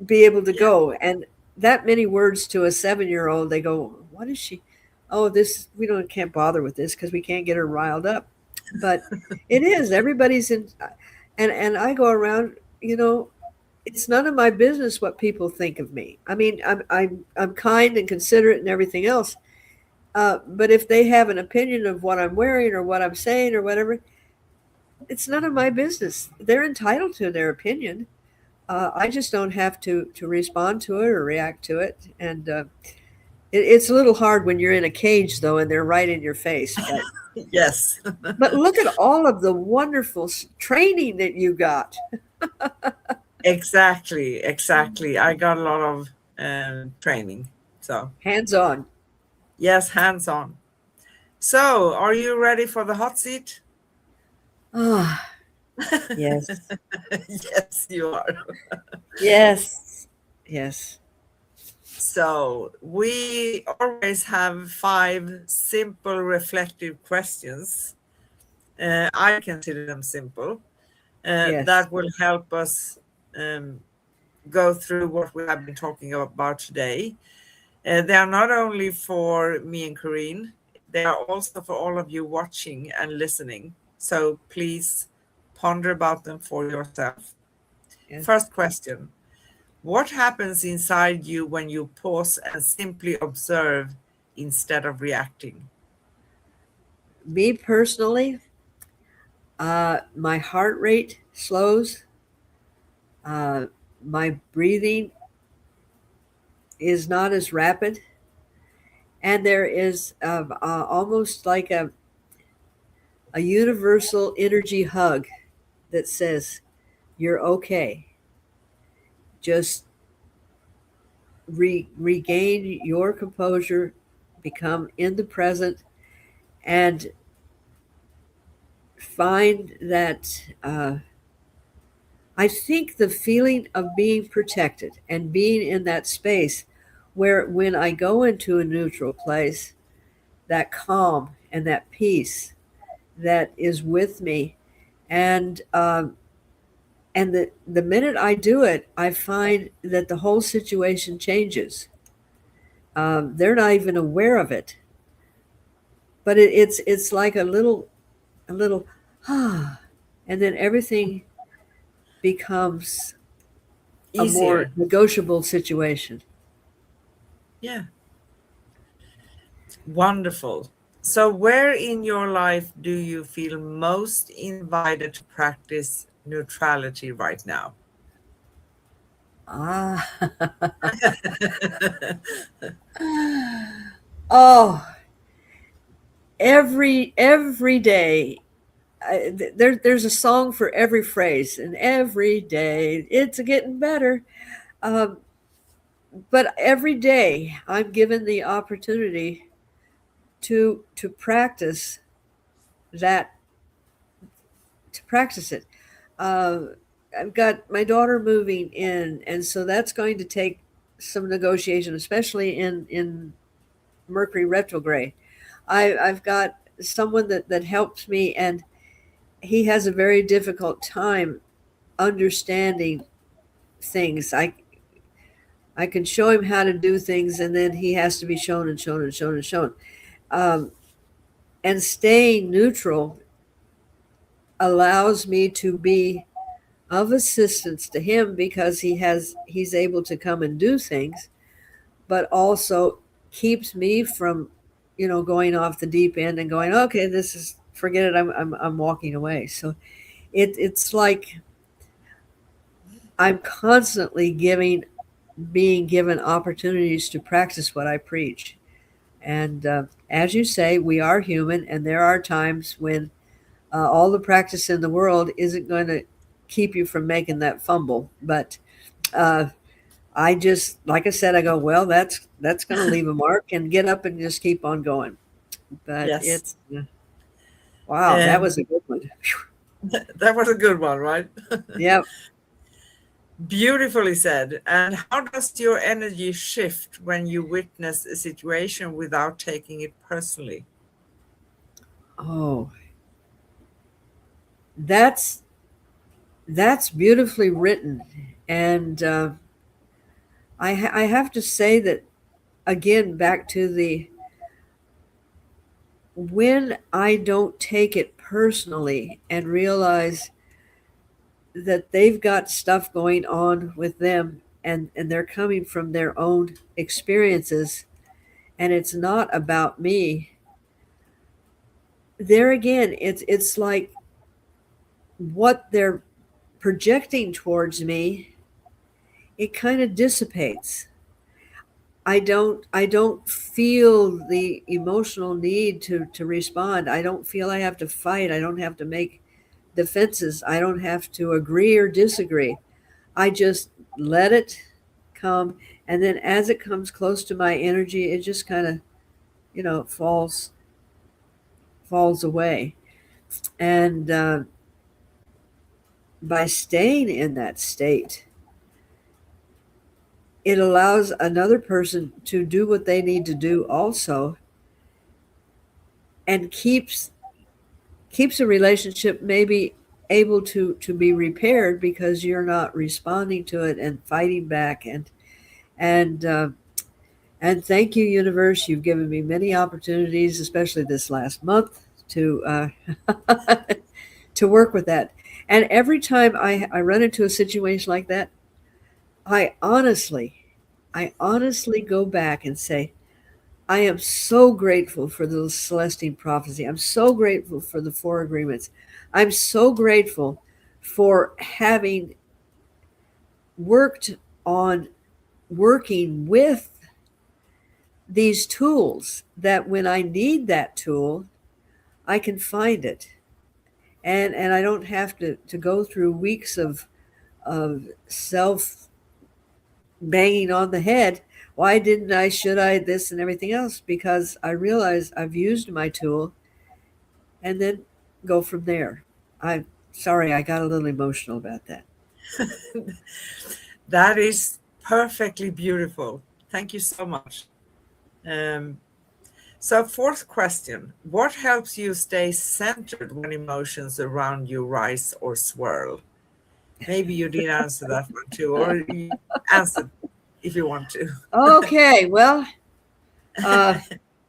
A: be able to
B: Yeah.
A: go. And that many words to a 7-year-old, they go, "What is she? Oh, this we don't can't bother with this because we can't get her riled up." But it is everybody's in, and I go around. It's none of my business what people think of me. I mean, I'm kind and considerate and everything else. But if they have an opinion of what I'm wearing or what I'm saying or whatever, it's none of my business. They're entitled to their opinion. I just don't have to respond to it or react to it. And it's a little hard when you're in a cage, though, and they're right in your face.
B: Yes.
A: But look at all of the wonderful training that you got.
B: Exactly, exactly. I got a lot of training. So,
A: Hands on.
B: yes, hands on. So, are you ready for the hot seat?
A: Ah, yes,
B: Yes, you are.
A: yes, yes,
B: So, we always have five simple reflective questions. I consider them simple.
A: yes.
B: That will help us um, go through what we have been talking about today. They are not only for me and Corinne, they are also for all of you watching and listening. So please ponder about them for yourself.
A: Yes.
B: First question: what happens inside you when you pause and simply observe instead of reacting?
A: Me personally, my heart rate slows. Uh, my breathing is not as rapid, and there is almost like a universal energy hug that says, "You're okay. Just regain your composure, become in the present, and find that." I think the feeling of being protected and being in that space where, when I go into a neutral place, that calm and that peace that is with me, and the minute I do it, I find that the whole situation changes. They're not even aware of it, but it's like a little ah, and then everything becomes a more
B: Easier.
A: negotiable situation.
B: Yeah. Wonderful. So, where in your life do you feel most invited to practice neutrality right now?
A: Ah, oh, every day. There's a song for every phrase, and every day it's getting better. Um, but every day I'm given the opportunity to practice that, to practice it. Uh, I've got my daughter moving in, and so that's going to take some negotiation, especially in Mercury retrograde. I've got someone that helps me, and he has a very difficult time understanding things. I can show him how to do things, and then he has to be shown and shown and shown and shown. Um, and staying neutral allows me to be of assistance to him because he's able to come and do things, but also keeps me from, going off the deep end and going, okay, this is, forget it, I'm walking away. So it's like I'm constantly being given opportunities to practice what I preach. And as you say, we are human, and there are times when all the practice in the world isn't going to keep you from making that fumble. But uh, I just, like I said, I go, well, that's going to leave a mark, and get up and just keep on going. But
B: Yes.
A: it's wow, that
B: Um,
A: was a good one.
B: that was a good one, right?
A: Yep.
B: Beautifully said. And how does your energy shift when you witness a situation without taking it personally?
A: Oh, that's that's beautifully written, and I have to say that again, back to the, when I don't take it personally and realize that they've got stuff going on with them, and they're coming from their own experiences, and it's not about me. There again, it's like what they're projecting towards me, it kind of dissipates. I don't feel the emotional need to respond. I don't feel I have to fight. I don't have to make defenses. I don't have to agree or disagree. I just let it come, and then as it comes close to my energy, it just kind of, falls away. And by staying in that state, it allows another person to do what they need to do also, and keeps a relationship maybe able to be repaired because you're not responding to it and fighting back. And thank you, universe. You've given me many opportunities, especially this last month, to to work with that. And every time I run into a situation like that, I honestly, I honestly go back and say, I am so grateful for the Celestine prophecy. I'm so grateful for the four agreements. I'm so grateful for having worked on working with these tools, that when I need that tool, I can find it. And I don't have to go through weeks of self banging on the head. Why didn't I? Should I? This and everything else. Because I realize I've used my tool, and then go from there. I'm sorry, I got a little emotional about that.
B: That is perfectly beautiful. Thank you so much. Um, so, fourth question: what helps you stay centered when emotions around you rise or swirl? Maybe you did answer that one too, or you answer if you want to.
A: Okay, well, uh,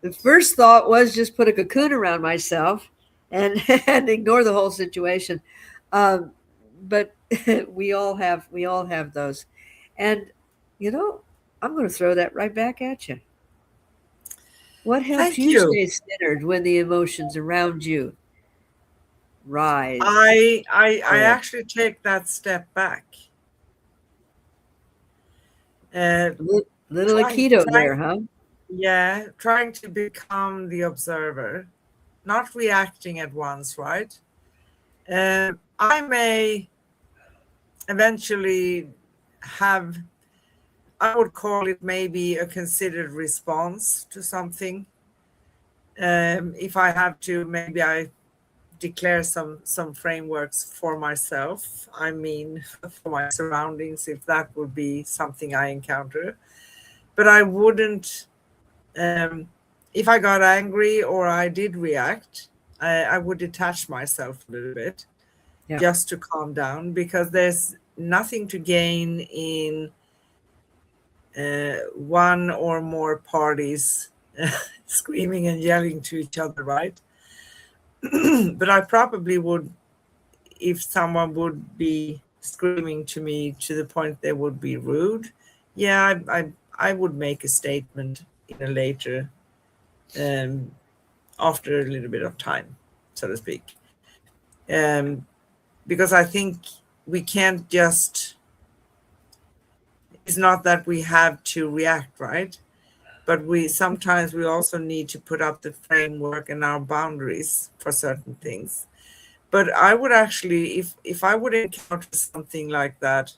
A: the first thought was just put a cocoon around myself and and ignore the whole situation. Um, but we all have those, and you know I'm going to throw that right back at you. What helps
B: Thank
A: you
B: you.
A: stay centered when the emotions around you rise?
B: I
A: Or
B: actually take that step back. Uh,
A: little
B: trying,
A: Aikido
B: trying,
A: there, huh?
B: yeah, trying to become the observer, not reacting at once, right? I may eventually have, I would call it maybe a considered response to something. If I have to, maybe I declare some frameworks for myself. I mean, for my surroundings, if that would be something I encounter. But I wouldn't, um, if I got angry or I did react, I would detach myself a little bit
A: Yeah.
B: just to calm down, because there's nothing to gain in one or more parties screaming and yelling to each other, right? But I probably would, if someone would be screaming to me to the point they would be rude, yeah, I would make a statement in a later, um, after a little bit of time, so to speak. Um, because I think we can't just, it's not that we have to react, right? But we sometimes we also need to put up the framework and our boundaries for certain things. But I would actually, if I would encounter something like that,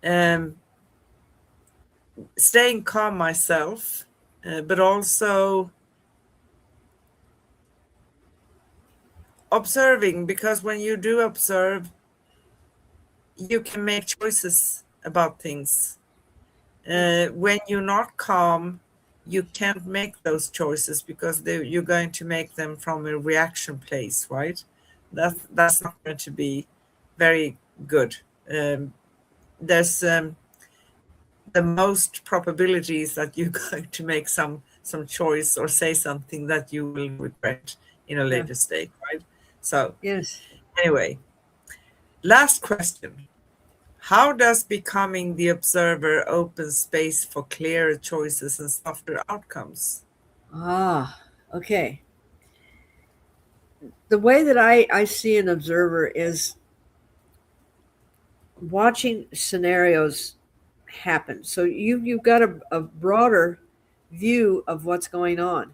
B: um, staying calm myself, but also observing, because when you do observe, you can make choices about things. When you're not calm, you can't make those choices because you're going to make them from a reaction place, right? That's not going to be very good. There's the most probabilities that you're going to make some choice or say something that you will regret in a
A: Yeah.
B: later state, right? So
A: Yes.
B: anyway, last question. How does becoming the observer open space for clearer choices and softer outcomes?
A: Ah, okay. The way that I see an observer is watching scenarios happen. So you've got a broader view of what's going on.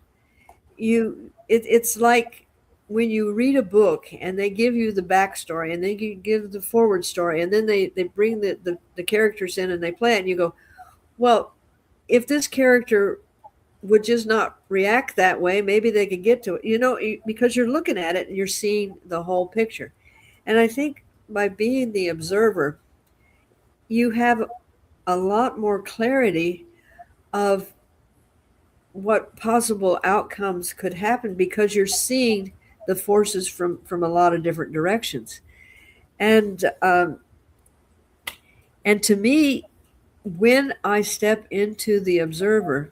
A: It's like when you read a book and they give you the backstory and they give the forward story and then they bring the characters in and they play it and you go, well, if this character would just not react that way, maybe they could get to it, because you're looking at it and you're seeing the whole picture. And I think by being the observer, you have a lot more clarity of what possible outcomes could happen because you're seeing the forces from a lot of different directions. And um, and to me, when I step into the observer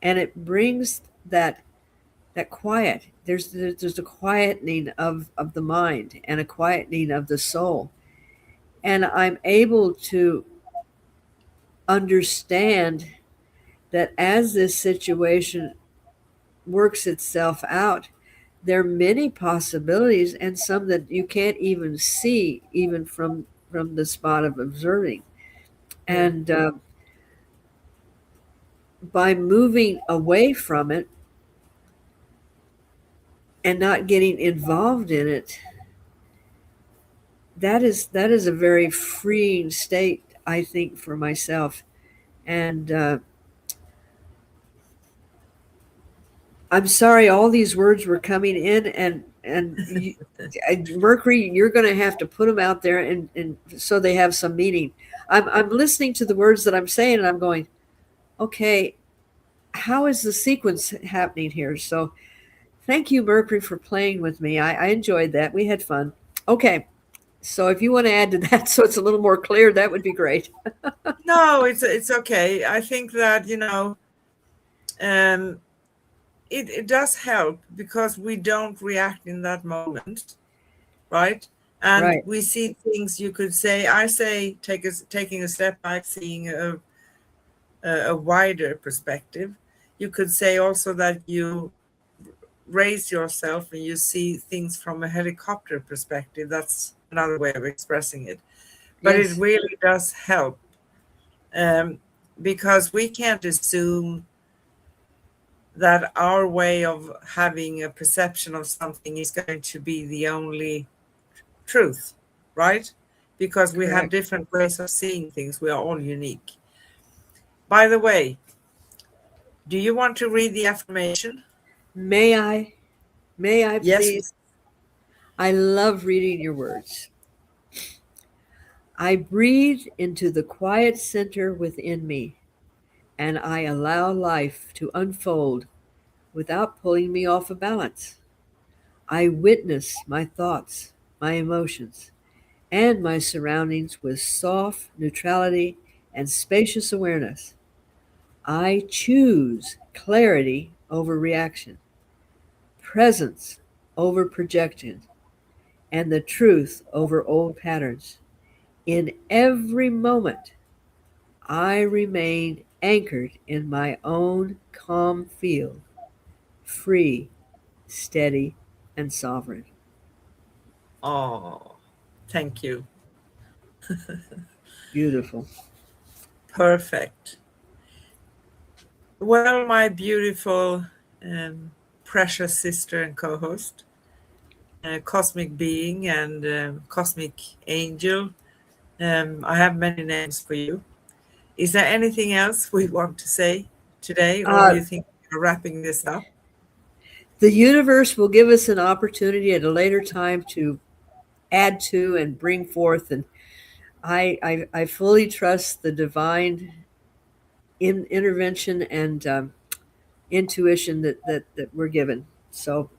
A: and it brings that quiet, there's a quietening of the mind and a quietening of the soul, and I'm able to understand that as this situation works itself out, there are many possibilities and some that you can't even see even from the spot of observing.
B: Yeah.
A: And by moving away from it and not getting involved in it, that is a very freeing state, I think, for myself. And I'm sorry, all these words were coming in, Mercury, you're going to have to put them out there, and so they have some meaning. I'm listening to the words that I'm saying, and I'm going, okay, how is the sequence happening here? So thank you, Mercury, for playing with me. I enjoyed that. We had fun. Okay, so if you want to add to that, so it's a little more clear, that would be great.
B: No, it's okay. I think that, um, it does help because we don't react in that moment, right? And
A: Right.
B: we see things, you could say, I say, taking a step back, seeing a wider perspective. You could say also that you raise yourself and you see things from a helicopter perspective. That's another way of expressing it. But it
A: Yes.
B: really does help, um, because we can't assume that our way of having a perception of something is going to be the only truth, right? Because we have
A: Correct.
B: different ways of seeing things. We are all unique. By the way, do you want to read the affirmation?
A: May I? May I
B: Yes.
A: please? I love reading your words. I breathe into the quiet center within me, and I allow life to unfold without pulling me off a balance. I witness my thoughts, my emotions, and my surroundings with soft neutrality and spacious awareness. I choose clarity over reaction, presence over projection, and the truth over old patterns. In every moment, I remain anchored in my own calm field, free, steady, and sovereign.
B: Oh, thank you.
A: Beautiful.
B: Perfect. Well, my beautiful, precious sister and co host, cosmic being and cosmic angel, I have many names for you. Is there anything else we want to say today, or do
A: Uh,
B: you think we're wrapping this up?
A: the universe will give us an opportunity at a later time to add to and bring forth. And I fully trust the divine intervention and intuition that we're given. So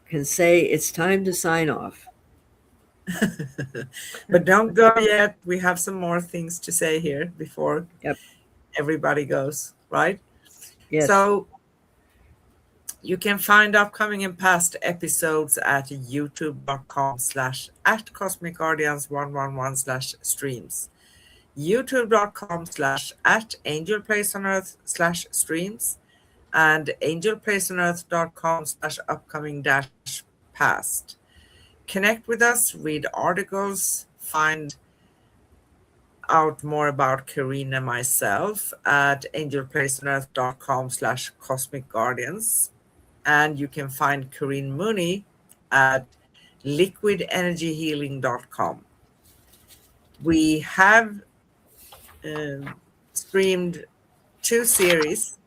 A: can say it's time to sign off.
B: But don't go yet. We have some more things to say here before
A: Yep.
B: everybody goes, right?
A: Yes.
B: So you can find upcoming and past episodes at youtube.com/ at Cosmic Guardians 111 slash streams. youtube.com/ at Angel Place on Earth slash streams, and angelplaceonearth.com slash upcoming dash past. Connect with us, read articles, find out more about Karina and myself at angelplaceonearth.com slash cosmic guardians. And you can find Corinne Mooney at liquidenergyhealing.com. We have streamed 2 series,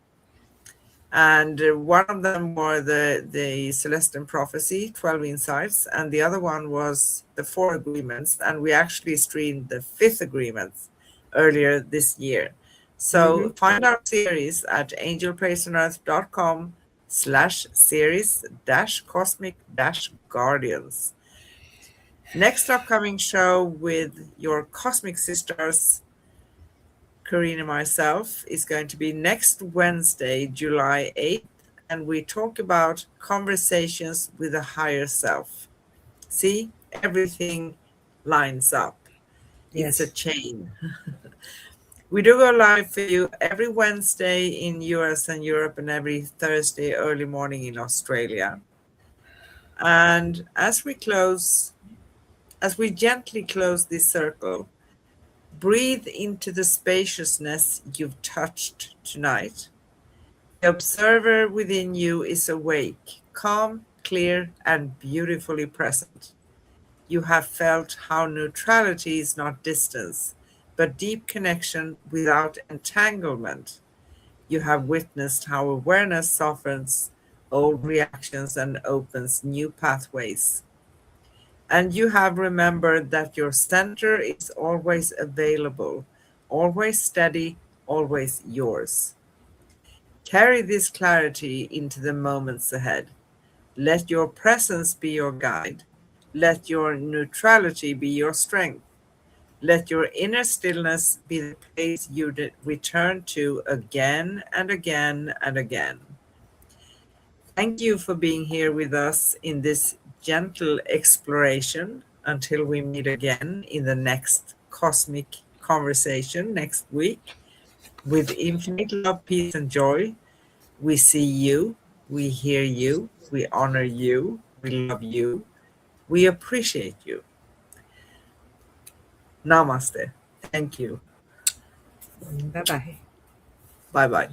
B: and one of them were the Celestial Prophecy, 12 Insights, and the other one was the 4 Agreements, and we actually streamed the 5th Agreement earlier this year. So
A: Hmm.
B: find our series at angelplaceonearth.com /series cosmic guardians. Next upcoming show with your cosmic sisters, Corinne and myself, is going to be next Wednesday, July 8th, and we talk about conversations with a higher self. See, everything lines up. It's a
A: Yes.
B: chain. We do go live for you every Wednesday in US and Europe, and every Thursday early morning in Australia. And as we gently close this circle, breathe into the spaciousness you've touched tonight. The observer within you is awake, calm, clear, and beautifully present. You have felt how neutrality is not distance, but deep connection without entanglement. You have witnessed how awareness softens old reactions and opens new pathways. And you have remembered that your center is always available, always steady, always yours. Carry this clarity into the moments ahead. Let your presence be your guide. Let your neutrality be your strength. Let your inner stillness be the place you return to again and again and again. Thank you for being here with us in this gentle exploration until we meet again in the next cosmic conversation next week. With infinite love, peace, and joy, we see you, we hear you, we honor you, we love you, we appreciate you. Namaste. Thank you.
A: Bye bye.
B: Bye bye.